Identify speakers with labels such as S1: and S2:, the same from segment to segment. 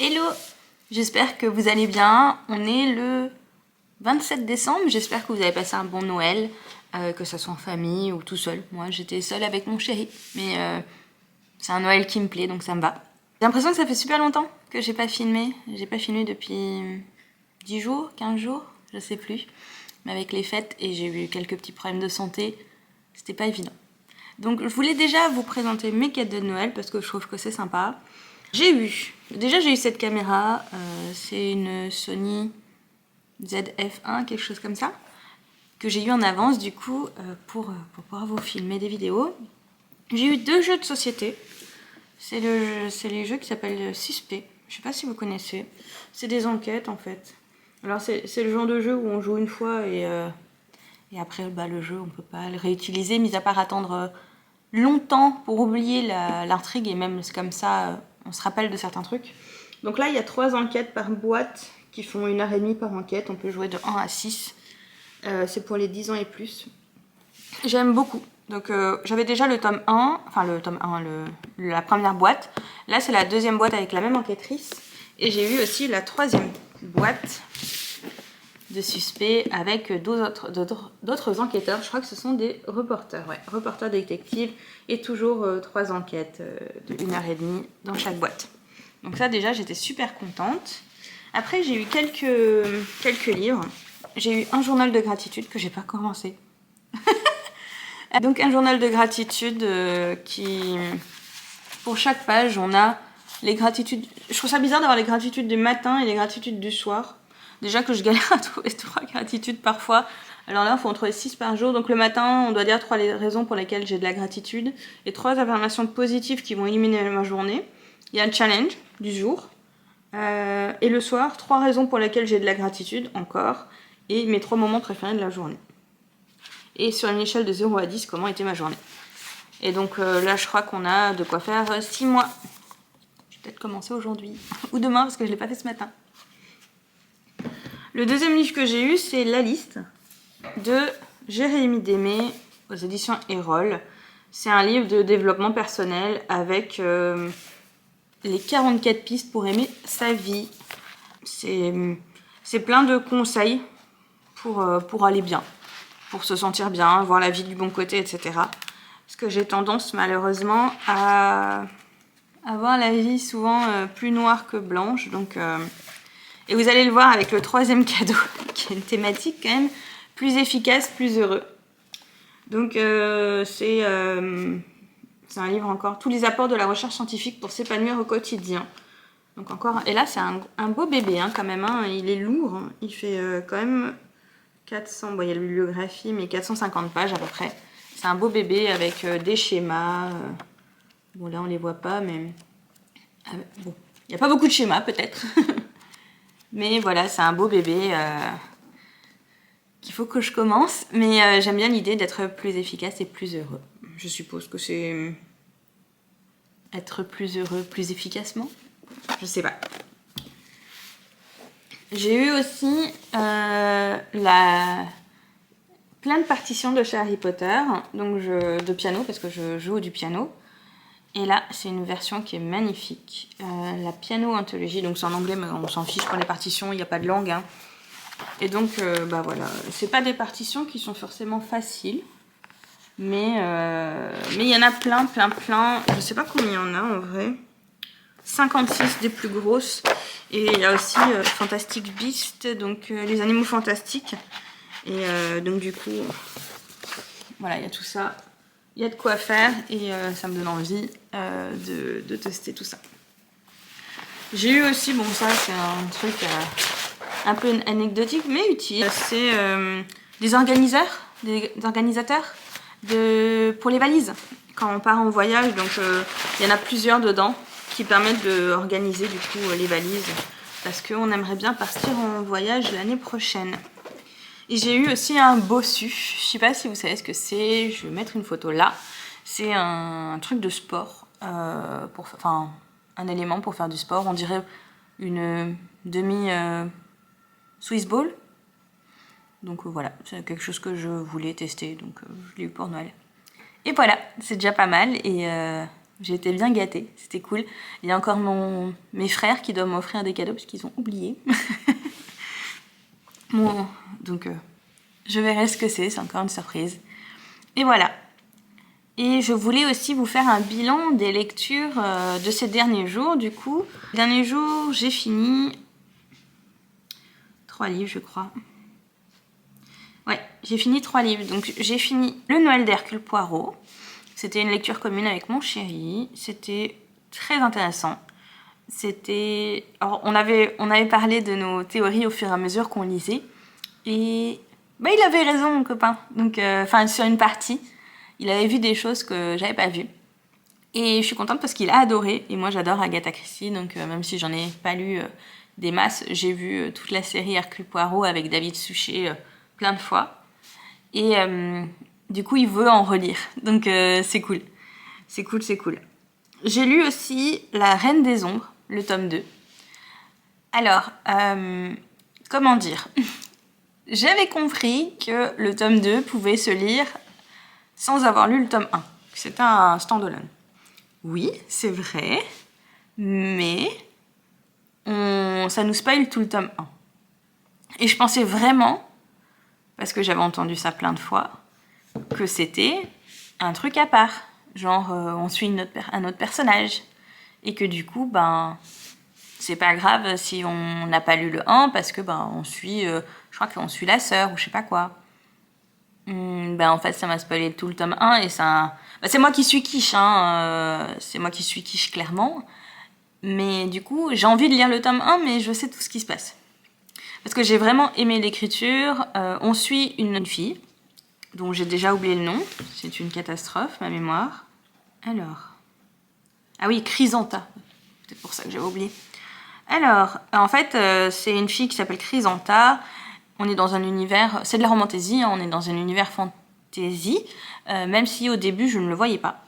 S1: Hello, j'espère que vous allez bien. On est le 27 décembre, j'espère que vous avez passé un bon Noël, que ce soit en famille ou tout seul. Moi j'étais seule avec mon chéri, mais c'est un Noël qui me plaît donc ça me va. J'ai l'impression que ça fait super longtemps que j'ai pas filmé. J'ai pas filmé depuis 10 jours, 15 jours, je sais plus. Mais avec les fêtes et j'ai eu quelques petits problèmes de santé, c'était pas évident. Donc je voulais déjà vous présenter mes cadeaux de Noël parce que je trouve que c'est sympa. J'ai eu cette caméra, c'est une Sony ZF-1, quelque chose comme ça, que j'ai eu en avance du coup pour pouvoir vous filmer des vidéos. J'ai eu 2 jeux de société, c'est les jeux qui s'appellent Suspect, je sais pas si vous connaissez, c'est des enquêtes en fait. Alors c'est le genre de jeu où on joue une fois et après le jeu on peut pas le réutiliser, mis à part attendre longtemps pour oublier l'intrigue et même comme ça on se rappelle de certains trucs. Donc là il y a 3 enquêtes par boîte qui font 1h30 par enquête, on peut jouer de 1 à 6. C'est pour les 10 ans et plus. J'aime beaucoup. Donc j'avais déjà le tome 1, enfin le tome 1, la première boîte. Là c'est la deuxième boîte avec la même enquêtrice. Et j'ai eu aussi la 3e boîte de Suspect avec d'autres enquêteurs. Je crois que ce sont des reporters, ouais, reporters détectives et toujours 3 enquêtes de 1h30 dans chaque boîte. Donc ça déjà j'étais super contente. Après j'ai eu quelques livres. J'ai eu un journal de gratitude que j'ai pas commencé. Donc un journal de gratitude qui, pour chaque page on a les gratitudes. Je trouve ça bizarre d'avoir les gratitudes du matin et les gratitudes du soir. Déjà que je galère à trouver 3 gratitudes parfois. Alors là, il faut en trouver 6 par jour. Donc le matin, on doit dire 3 raisons pour lesquelles j'ai de la gratitude. Et 3 affirmations positives qui vont éliminer ma journée. Il y a le challenge du jour. Et le soir, 3 raisons pour lesquelles j'ai de la gratitude, encore. Et mes 3 moments préférés de la journée. Et sur une échelle de 0 à 10, comment était ma journée. Et donc là, je crois qu'on a de quoi faire 6 mois. Je vais peut-être commencer aujourd'hui. Ou demain, parce que je ne l'ai pas fait ce matin. Le deuxième livre que j'ai eu, c'est La Liste de Jérémy Démé aux éditions Erol. C'est un livre de développement personnel avec les 44 pistes pour aimer sa vie. C'est plein de conseils pour aller bien, pour se sentir bien, voir la vie du bon côté, etc. Parce que j'ai tendance malheureusement à avoir la vie souvent plus noire que blanche, donc... Et vous allez le voir avec le 3e cadeau, qui est une thématique quand même plus efficace, plus heureux. Donc c'est un livre encore, tous les apports de la recherche scientifique pour s'épanouir au quotidien. Donc encore, et là c'est un beau bébé hein, quand même, hein. Il est lourd, hein. Il fait quand même 400, bon il y a la bibliographie, mais 450 pages à peu près. C'est un beau bébé avec des schémas. Bon là on les voit pas, mais bon, il n'y a pas beaucoup de schémas peut-être. Mais voilà, c'est un beau bébé qu'il faut que je commence. Mais j'aime bien l'idée d'être plus efficace et plus heureux. Je suppose que c'est être plus heureux plus efficacement. Je sais pas. J'ai eu aussi plein de partitions de chez Harry Potter, donc de piano, parce que je joue du piano. Et là, c'est une version qui est magnifique. La piano anthologie, donc c'est en anglais, mais on s'en fiche pour les partitions, il n'y a pas de langue. Hein. Et donc, voilà, c'est pas des partitions qui sont forcément faciles. Mais il y en a plein. Je sais pas combien il y en a en vrai. 56 des plus grosses. Et il y a aussi Fantastic Beasts, donc les animaux fantastiques. Et donc du coup, voilà, il y a tout ça. Il y a de quoi faire et ça me donne envie de tester tout ça. J'ai eu aussi, bon ça c'est un truc un peu anecdotique mais utile. C'est des organisateurs pour les valises. Quand on part en voyage, donc il y en a plusieurs dedans qui permettent d'organiser du coup les valises. Parce qu'on aimerait bien partir en voyage l'année prochaine. Et j'ai eu aussi un bossu, je sais pas si vous savez ce que c'est, je vais mettre une photo là. C'est un truc de sport, enfin un élément pour faire du sport, on dirait une demi Swiss ball. Donc voilà, c'est quelque chose que je voulais tester, donc je l'ai eu pour Noël. Et voilà, c'est déjà pas mal et J'ai été bien gâtée, c'était cool. Il y a encore mes frères qui doivent m'offrir des cadeaux parce qu'ils ont oublié. Bon, donc je verrai ce que c'est encore une surprise. Et voilà. Et je voulais aussi vous faire un bilan des lectures de ces derniers jours. Du coup, les derniers jours, j'ai fini 3 livres, je crois. Ouais, j'ai fini 3 livres. Donc j'ai fini Le Noël d'Hercule Poirot. C'était une lecture commune avec mon chéri. C'était très intéressant. Alors, on avait parlé de nos théories au fur et à mesure qu'on lisait. Et il avait raison, mon copain. Donc, sur une partie, il avait vu des choses que j'avais pas vues. Et je suis contente parce qu'il a adoré. Et moi, j'adore Agatha Christie. Donc, même si j'en ai pas lu des masses, j'ai vu toute la série Hercule Poirot avec David Suchet plein de fois. Et du coup, il veut en relire. Donc, c'est cool. C'est cool. J'ai lu aussi La Reine des Ombres, le tome 2. Alors, comment dire? J'avais compris que le tome 2 pouvait se lire sans avoir lu le tome 1. C'était un stand-alone. Oui, c'est vrai, mais ça nous spoil tout le tome 1. Et je pensais vraiment, parce que j'avais entendu ça plein de fois, que c'était un truc à part. Genre, on suit un autre personnage. Et que du coup, c'est pas grave si on n'a pas lu le 1 parce que on suit, je crois qu'on suit la sœur ou je sais pas quoi. En fait, ça m'a spoilé tout le tome 1 et ça... c'est moi qui suis quiche, c'est moi qui suis quiche clairement. Mais du coup, j'ai envie de lire le tome 1, mais je sais tout ce qui se passe. Parce que j'ai vraiment aimé l'écriture. On suit une fille, dont j'ai déjà oublié le nom. C'est une catastrophe, ma mémoire. Alors... Ah oui, Chrysanta. C'est pour ça que j'avais oublié. Alors, en fait, c'est une fille qui s'appelle Chrysanta. On est dans un univers... C'est de la romantasy, on est dans un univers fantasy. Même si au début, je ne le voyais pas.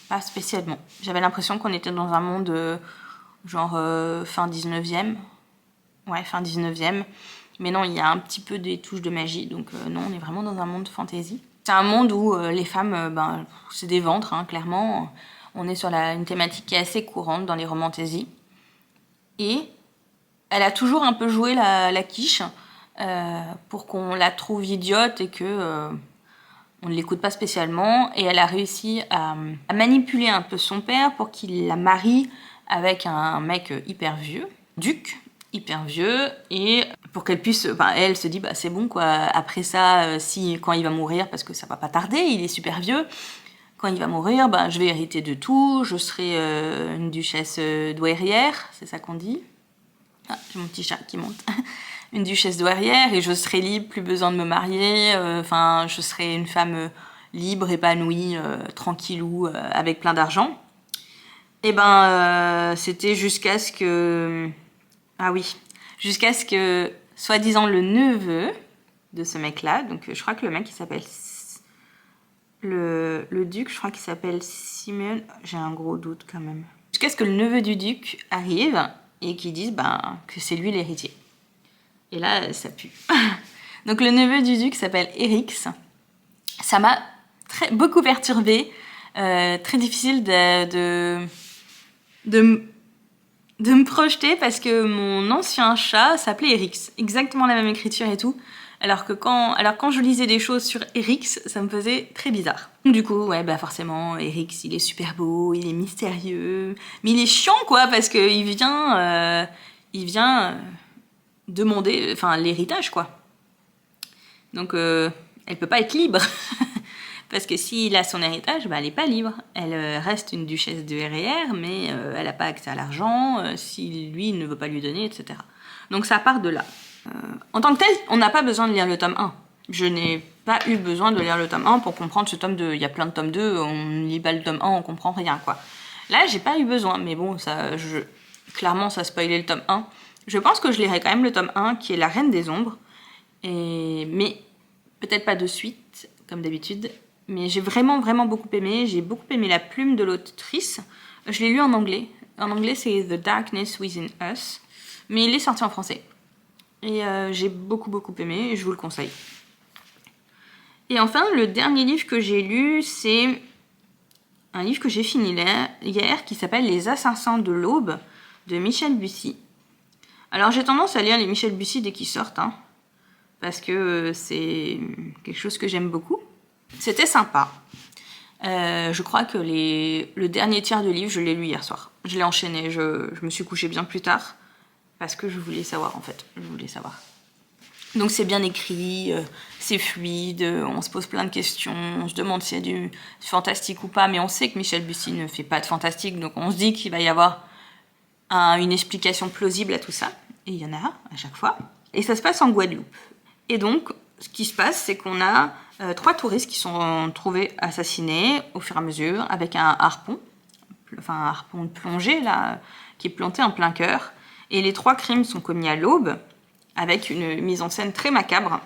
S1: Pas spécialement. J'avais l'impression qu'on était dans un monde fin 19e. Ouais, fin 19e. Mais non, il y a un petit peu des touches de magie. Donc non, on est vraiment dans un monde fantasy. C'est un monde où les femmes, c'est des ventres, clairement. On est sur une thématique qui est assez courante dans les romantasy. Et elle a toujours un peu joué la quiche pour qu'on la trouve idiote et que on ne l'écoute pas spécialement. Et elle a réussi à manipuler un peu son père pour qu'il la marie avec un mec hyper vieux, duc, hyper vieux, et pour qu'elle puisse... elle se dit, c'est bon, quoi. Après ça, quand il va mourir, parce que ça va pas tarder, il est super vieux... Quand il va mourir, je vais hériter de tout, je serai une duchesse douairière, c'est ça qu'on dit. Ah, j'ai mon petit chat qui monte. Une duchesse douairière et je serai libre, plus besoin de me marier, je serai une femme libre, épanouie, tranquillou, avec plein d'argent. Et c'était jusqu'à ce que... Ah oui, jusqu'à ce que, soi-disant, le neveu de ce mec-là, donc je crois que le mec il s'appelle... Le duc, je crois qu'il s'appelle Simeon. J'ai un gros doute quand même. Jusqu'à ce que le neveu du duc arrive et qu'il dise que c'est lui l'héritier. Et là, ça pue. Donc le neveu du duc s'appelle Erix. Ça m'a beaucoup perturbée. Très difficile de me projeter parce que mon ancien chat s'appelait Erix. Exactement la même écriture et tout. Alors quand je lisais des choses sur Erix, ça me faisait très bizarre. Du coup, forcément, Erix, il est super beau, il est mystérieux, mais il est chiant, quoi, parce que il vient demander, l'héritage, quoi. Donc, elle peut pas être libre. Parce que s'il a son héritage, elle est pas libre. Elle reste une duchesse douairière, mais elle a pas accès à l'argent, si lui ne veut pas lui donner, etc. Donc ça part de là. En tant que tel, on n'a pas besoin de lire le tome 1. Je n'ai pas eu besoin de lire le tome 1 pour comprendre ce tome 2. Il y a plein de tomes 2, on ne lit pas le tome 1, on comprend rien, quoi. Là, j'ai pas eu besoin, mais bon, clairement, ça spoilait le tome 1. Je pense que je lirai quand même le tome 1, qui est La Reine des Ombres. Mais peut-être pas de suite, comme d'habitude. Mais j'ai vraiment, vraiment beaucoup aimé. J'ai beaucoup aimé la plume de l'autrice. Je l'ai lu en anglais. En anglais, c'est The Darkness Within Us. Mais il est sorti en français. Et j'ai beaucoup, beaucoup aimé. Et je vous le conseille. Et enfin, le dernier livre que j'ai lu, c'est un livre que j'ai fini hier qui s'appelle Les Assassins de l'Aube de Michel Bussy. Alors j'ai tendance à lire les Michel Bussy dès qu'ils sortent, parce que c'est quelque chose que j'aime beaucoup. C'était sympa. Je crois que le dernier tiers du livre, je l'ai lu hier soir. Je l'ai enchaîné, je me suis couchée bien plus tard, parce que je voulais savoir en fait. Donc c'est bien écrit, c'est fluide, on se pose plein de questions, on se demande s'il y a du fantastique ou pas, mais on sait que Michel Bussy ne fait pas de fantastique, donc on se dit qu'il va y avoir une explication plausible à tout ça, et il y en a à chaque fois. Et ça se passe en Guadeloupe. Et donc, ce qui se passe, c'est qu'on a 3 touristes qui sont trouvés assassinés au fur et à mesure, avec un harpon de plongée, là, qui est planté en plein cœur. Et les 3 crimes sont commis à l'aube, avec une mise en scène très macabre.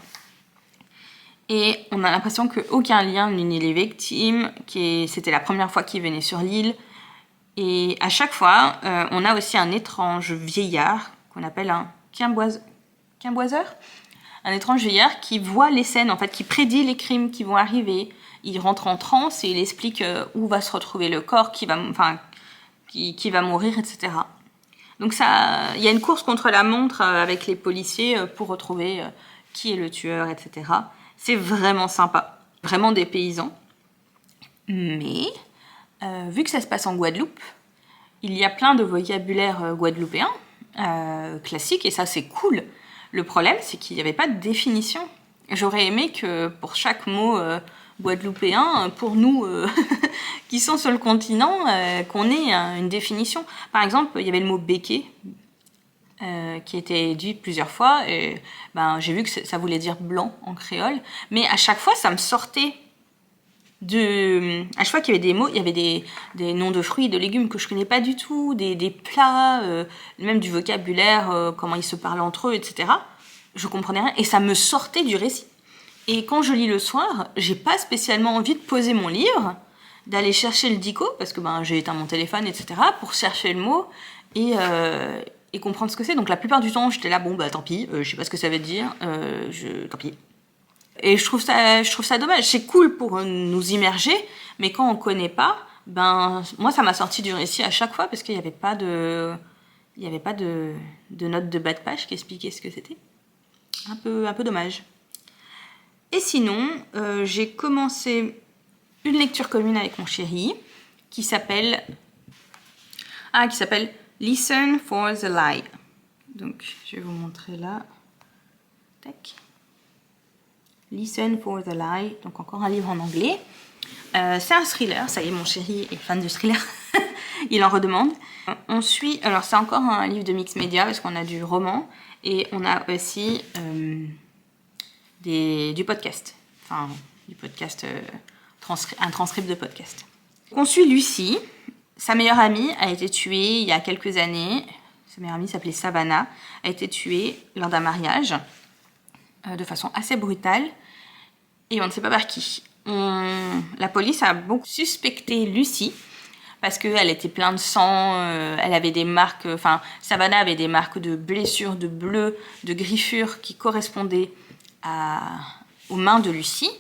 S1: Et on a l'impression qu'aucun lien n'unit les victimes, c'était la première fois qu'ils venaient sur l'île. Et à chaque fois, on a aussi un étrange vieillard, qu'on appelle un quimboiseur. Un étrange vieillard qui voit les scènes, en fait, qui prédit les crimes qui vont arriver. Il rentre en transe et il explique où va se retrouver le corps, qui va mourir, etc. Donc il y a une course contre la montre avec les policiers pour retrouver qui est le tueur, etc. C'est vraiment sympa, vraiment dépaysant. Mais, vu que ça se passe en Guadeloupe, il y a plein de vocabulaire guadeloupéen, classique, et ça c'est cool. Le problème, c'est qu'il n'y avait pas de définition. J'aurais aimé que pour chaque mot guadeloupéen, pour nous qui sont sur le continent, qu'on ait une définition. Par exemple, il y avait le mot béquet, qui était dit plusieurs fois, et j'ai vu que ça voulait dire blanc en créole, mais à chaque fois, ça me sortait à chaque fois qu'il y avait des mots, il y avait des noms de fruits, de légumes que je connais pas du tout, des plats, même du vocabulaire, comment ils se parlent entre eux, etc. Je comprenais rien et ça me sortait du récit. Et quand je lis le soir, j'ai pas spécialement envie de poser mon livre, d'aller chercher le dico, parce que j'ai éteint mon téléphone, etc., pour chercher le mot et comprendre ce que c'est. Donc la plupart du temps, j'étais là, tant pis, je sais pas ce que ça veut dire, tant pis. Et je trouve ça dommage. C'est cool pour nous immerger, mais quand on connaît pas, moi ça m'a sorti du récit à chaque fois parce qu'il n'y avait pas de note de bas de page qui expliquait ce que c'était. Un peu dommage. Et sinon, j'ai commencé une lecture commune avec mon chéri qui s'appelle Listen for the Lie. Donc je vais vous montrer là. Tac. Listen for the Lie, donc encore un livre en anglais. C'est un thriller, ça y est, mon chéri est fan de thriller, il en redemande. On suit, alors c'est encore un livre de mix média parce qu'on a du roman et on a aussi du podcast, un transcript de podcast. On suit Lucie, sa meilleure amie a été tuée il y a quelques années, sa meilleure amie s'appelait Savannah, a été tuée lors d'un mariage de façon assez brutale. Et on ne sait pas par qui. La police a beaucoup suspecté Lucie parce qu'elle était pleine de sang, elle avait des marques, Savannah avait des marques de blessures, de bleus, de griffures qui correspondaient aux mains de Lucie,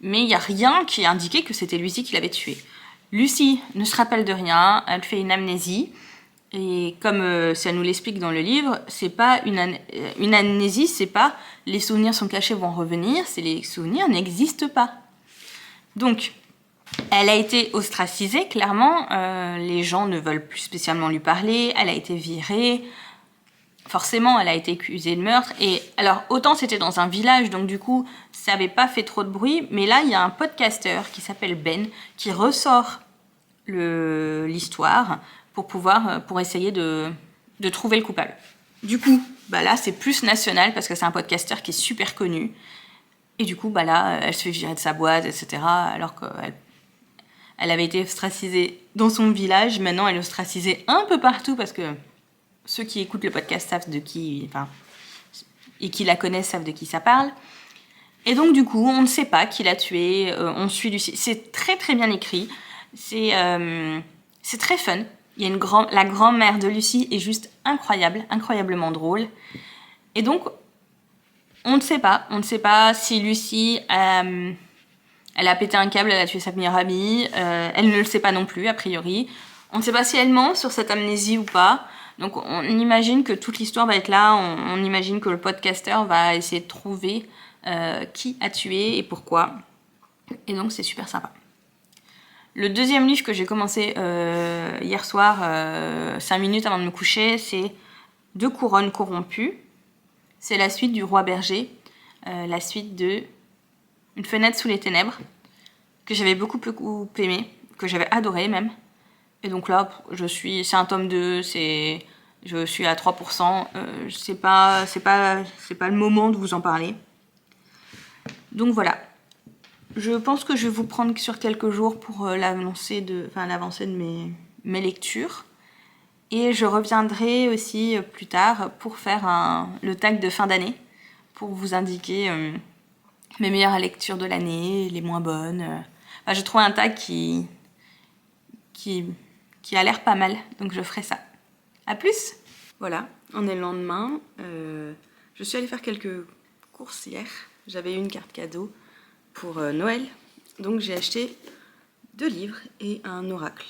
S1: mais il n'y a rien qui indiquait que c'était Lucie qui l'avait tuée. Lucie ne se rappelle de rien, elle fait une amnésie, et comme ça nous l'explique dans le livre, c'est pas une amnésie, c'est pas les souvenirs sont cachés, vont revenir, c'est les souvenirs n'existent pas. Donc, elle a été ostracisée, clairement, les gens ne veulent plus spécialement lui parler, elle a été virée, forcément elle a été accusée de meurtre, et alors autant c'était dans un village, donc du coup ça n'avait pas fait trop de bruit, mais là il y a un podcasteur qui s'appelle Ben, qui ressort l'histoire, pour essayer de trouver le coupable. Du coup, là, c'est plus national parce que c'est un podcasteur qui est super connu. Et du coup, là, elle se fait virer de sa boîte, etc. Alors qu'elle avait été ostracisée dans son village. Maintenant, elle est ostracisée un peu partout parce que ceux qui écoutent le podcast savent et qui la connaissent savent de qui ça parle. Et donc, du coup, on ne sait pas qui l'a tuée. On suit Lucie. C'est très, très bien écrit. C'est très fun. La grand-mère de Lucie est juste incroyable, incroyablement drôle. Et donc, on ne sait pas si Lucie a Elle a pété un câble, elle a tué sa meilleure amie, elle ne le sait pas non plus, a priori. On ne sait pas si elle ment sur cette amnésie ou pas. Donc on imagine que toute l'histoire va être là, on imagine que le podcasteur va essayer de trouver qui a tué et pourquoi. Et donc c'est super sympa. Le deuxième livre que j'ai commencé hier soir, 5 minutes avant de me coucher, c'est Deux couronnes corrompues. C'est la suite du Roi Berger, la suite de Une fenêtre sous les ténèbres, que j'avais beaucoup aimé, que j'avais adoré même. Et donc là, c'est un tome 2, je suis à 3%, c'est pas le moment de vous en parler. Donc voilà. Je pense que je vais vous prendre sur quelques jours pour l'avancée de mes lectures. Et je reviendrai aussi plus tard pour faire le tag de fin d'année, pour vous indiquer mes meilleures lectures de l'année, les moins bonnes. J'ai trouvé un tag qui a l'air pas mal, donc je ferai ça. À plus! Voilà, on est le lendemain. Je suis allée faire quelques courses hier. J'avais eu une carte cadeau pour Noël. Donc j'ai acheté 2 livres et un oracle.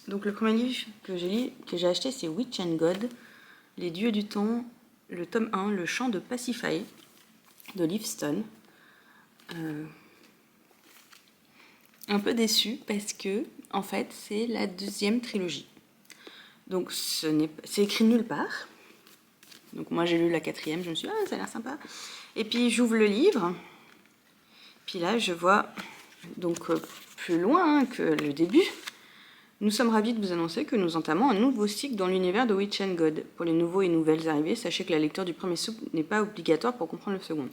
S1: Donc le premier livre que j'ai acheté, c'est Witch and God, Les dieux du temps, le tome 1, Le chant de Pasiphae, de Livingstone. Un peu déçue parce que, en fait, c'est la 2e trilogie. Donc c'est écrit nulle part. Donc moi j'ai lu la 4e, je me suis dit, ah ça a l'air sympa. Et puis j'ouvre le livre. Puis là, je vois, donc plus loin que le début, nous sommes ravis de vous annoncer que nous entamons un nouveau cycle dans l'univers de Witch and God. Pour les nouveaux et nouvelles arrivées, sachez que la lecture du premier cycle n'est pas obligatoire pour comprendre le second.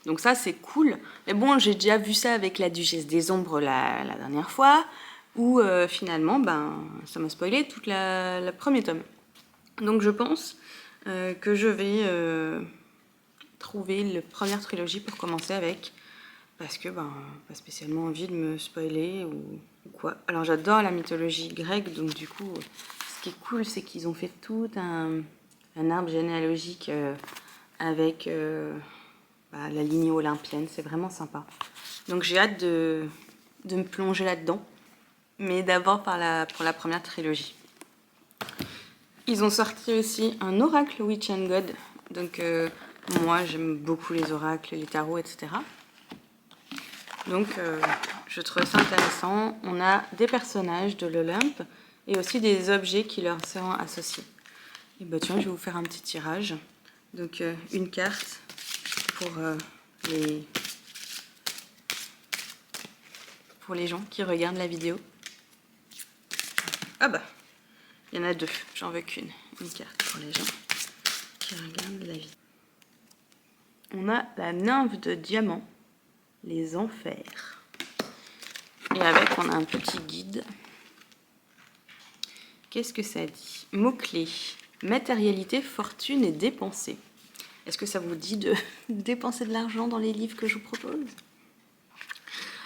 S1: Donc ça, c'est cool. Mais bon, j'ai déjà vu ça avec la Duchesse des Ombres la dernière fois, où finalement, ça m'a spoilé toute la premier tome. Donc je pense que je vais trouver la première trilogie pour commencer avec, parce que pas spécialement envie de me spoiler ou quoi. Alors j'adore la mythologie grecque, donc du coup, ce qui est cool, c'est qu'ils ont fait tout un arbre généalogique avec la lignée olympienne, c'est vraiment sympa. Donc j'ai hâte de me plonger là-dedans, mais d'abord pour la première trilogie. Ils ont sorti aussi un oracle Witch and God, donc moi j'aime beaucoup les oracles, les tarots, etc. Donc je trouve ça intéressant. On a des personnages de l'Olympe et aussi des objets qui leur seront associés. Et tiens, je vais vous faire un petit tirage. Donc une carte pour les gens qui regardent la vidéo. Ah il y en a 2, j'en veux qu'une. Une carte pour les gens qui regardent la vidéo. On a la nymphe de diamant, les enfers. Et avec, on a un petit guide. Qu'est-ce que ça dit? Mots-clés. Matérialité, fortune et dépenser. Est-ce que ça vous dit de dépenser de l'argent dans les livres que je vous propose?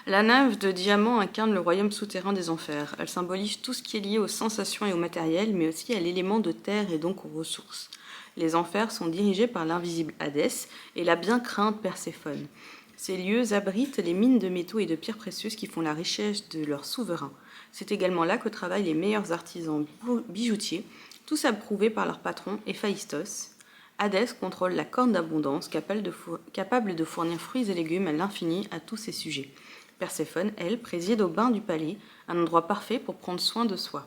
S1: La nymphe de diamant incarne le royaume souterrain des enfers. Elle symbolise tout ce qui est lié aux sensations et au matériel, mais aussi à l'élément de terre et donc aux ressources. Les enfers sont dirigés par l'invisible Hadès et la bien crainte Perséphone. Ces lieux abritent les mines de métaux et de pierres précieuses qui font la richesse de leurs souverains. C'est également là que travaillent les meilleurs artisans bijoutiers, tous approuvés par leur patron Héphaïstos. Hadès contrôle la corne d'abondance, capable de fournir fruits et légumes à l'infini à tous ses sujets. Perséphone, elle, préside au bain du palais, un endroit parfait pour prendre soin de soi.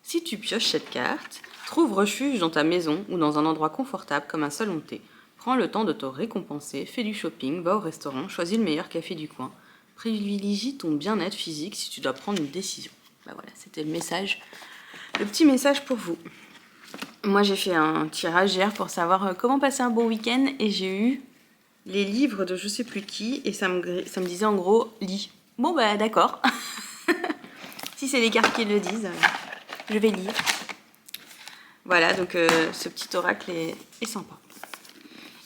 S1: Si tu pioches cette carte, trouve refuge dans ta maison ou dans un endroit confortable comme un salon de thé. Prends le temps de te récompenser, fais du shopping, va au restaurant, choisis le meilleur café du coin. Privilégie ton bien-être physique si tu dois prendre une décision. Voilà, c'était le message. Le petit message pour vous. Moi, j'ai fait un tirage hier pour savoir comment passer un bon week-end et j'ai eu les livres de je sais plus qui et ça me disait en gros lis. Bon d'accord. Si c'est les cartes qui le disent, je vais lire. Voilà, donc ce petit oracle est sympa.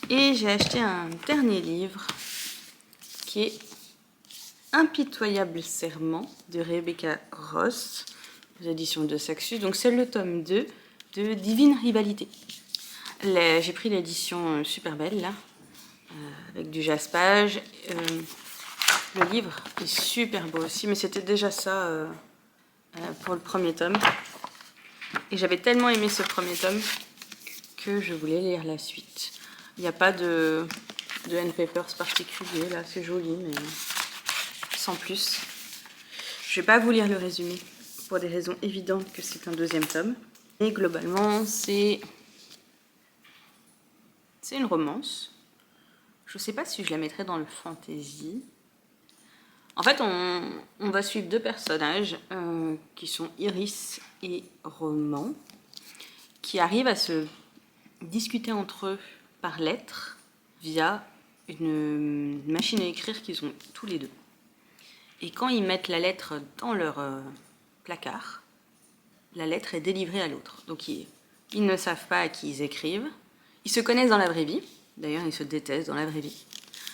S1: Et j'ai acheté un dernier livre qui est Impitoyable serment de Rebecca Ross, aux éditions de Saxus. Donc c'est le tome 2 de Divine Rivalité. J'ai pris l'édition super belle là, avec du jaspage. Le livre est super beau aussi, mais c'était déjà ça pour le premier tome. Et j'avais tellement aimé ce premier tome que je voulais lire la suite. Il n'y a pas de end papers particulier, là c'est joli, mais sans plus. Je vais pas vous lire le résumé, pour des raisons évidentes que c'est un deuxième tome. Et globalement, c'est une romance. Je sais pas si je la mettrais dans le fantasy. En fait, on va suivre deux personnages qui sont Iris et Roman, qui arrivent à se discuter entre eux par lettres via une machine à écrire qu'ils ont tous les deux. Et quand ils mettent la lettre dans leur placard, la lettre est délivrée à l'autre. Donc ils ne savent pas à qui ils écrivent. Ils se connaissent dans la vraie vie. D'ailleurs, ils se détestent dans la vraie vie.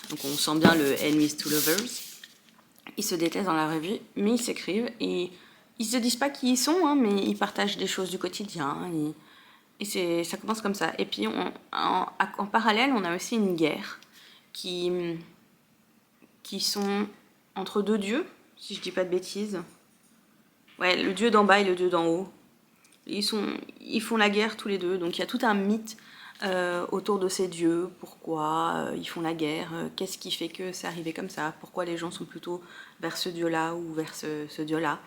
S1: Donc on sent bien le enemies to lovers. Ils se détestent dans la vraie vie, mais ils s'écrivent et ils se disent pas qui ils sont, hein, mais ils partagent des choses du quotidien. Et ça commence comme ça. Et puis en parallèle, on a aussi une guerre qui sont entre deux dieux, si je dis pas de bêtises. Ouais, le dieu d'en bas et le dieu d'en haut. Ils font la guerre tous les deux. Donc il y a tout un mythe autour de ces dieux. Pourquoi ils font la guerre, qu'est-ce qui fait que c'est arrivé comme ça, pourquoi les gens sont plutôt vers ce dieu-là ou vers ce dieu-là.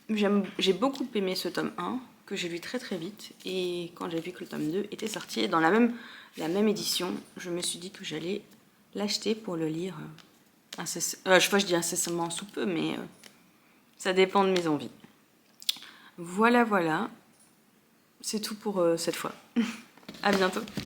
S1: J'ai beaucoup aimé ce tome 1, que j'ai lu très très vite. Et quand j'ai vu que le tome 2 était sorti, dans la même édition, je me suis dit que j'allais l'acheter pour le lire. Je dis incessamment sous peu, mais ça dépend de mes envies. Voilà, c'est tout pour cette fois. À bientôt.